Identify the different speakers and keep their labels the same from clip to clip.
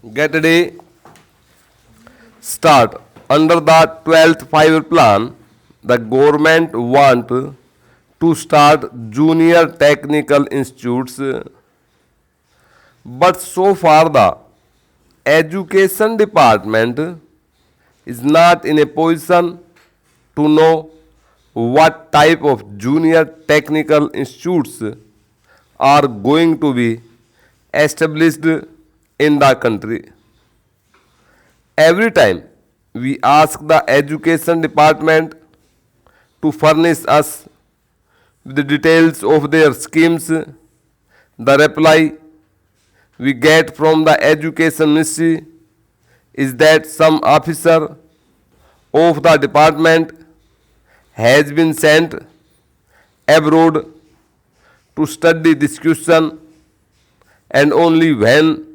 Speaker 1: Get a day start. Under the 12th five-year plan, the government want to start junior technical institutes, but so far the education department is not in a position to know what type of junior technical institutes are going to be established in the country. Every time we ask the education department to furnish us with the details of their schemes, the reply we get from the education ministry is that some officer of the department has been sent abroad to study this question, and only when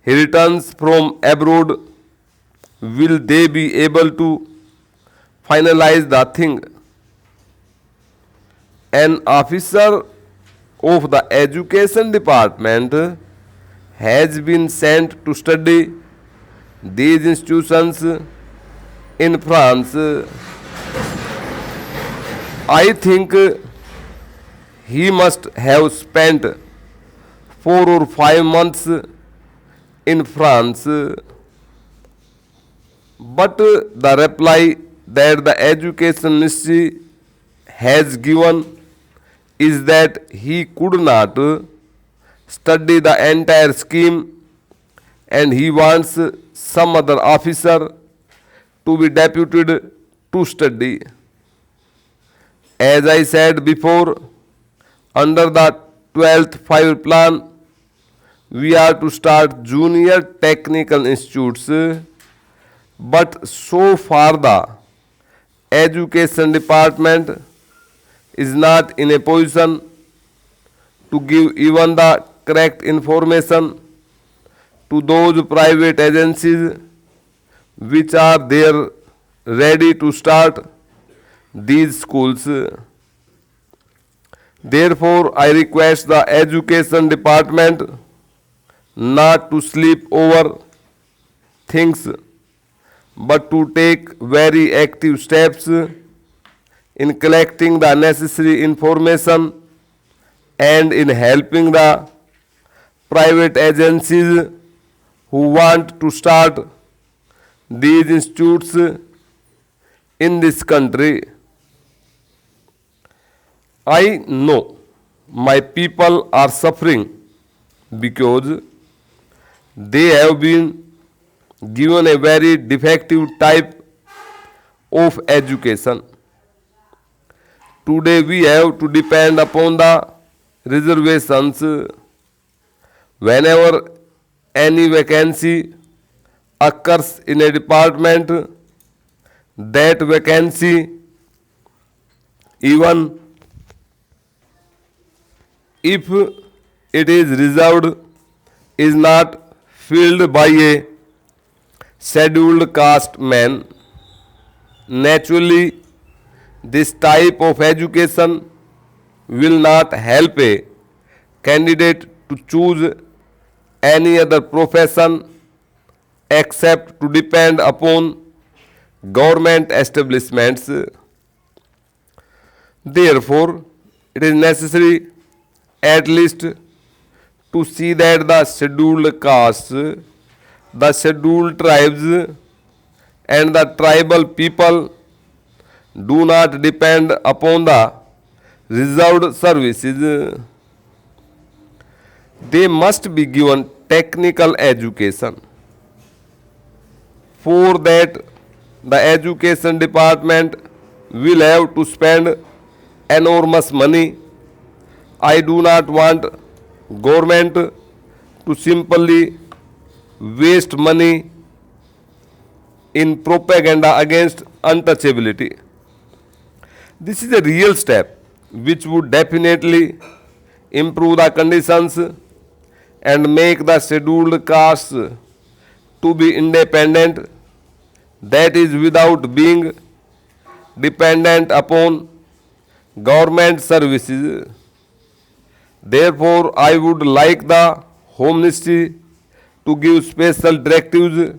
Speaker 1: he returns from abroad will they be able to finalize the thing. An officer of the education department has been sent to study these institutions in France. I think he must have spent 4 or 5 months in France, but the reply that the education ministry has given is that he could not study the entire scheme and he wants some other officer to be deputed to study. As I said before, under the 12th five-year plan, we are to start junior technical institutes, but so far the education department is not in a position to give even the correct information to those private agencies which are there ready to start these schools. Therefore, I request the education department not to sleep over things but to take very active steps in collecting the necessary information and in helping the private agencies who want to start these institutes in this country. I know my people are suffering because they have been given a very defective type of education. Today we have to depend upon the reservations. Whenever any vacancy occurs in a department, that vacancy, even if it is reserved, is not filled by a scheduled caste man. Naturally, this type of education will not help a candidate to choose any other profession except to depend upon government establishments. Therefore, it is necessary at least to see that the scheduled castes, the scheduled tribes, and the tribal people do not depend upon the reserved services. They must be given technical education. For that, the education department will have to spend enormous money. I do not want government to simply waste money in propaganda against untouchability. This is a real step which would definitely improve the conditions and make the scheduled castes to be independent, that is without being dependent upon government services. Therefore, I would like the Home Ministry to give special directives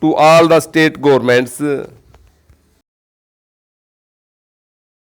Speaker 1: to all the state governments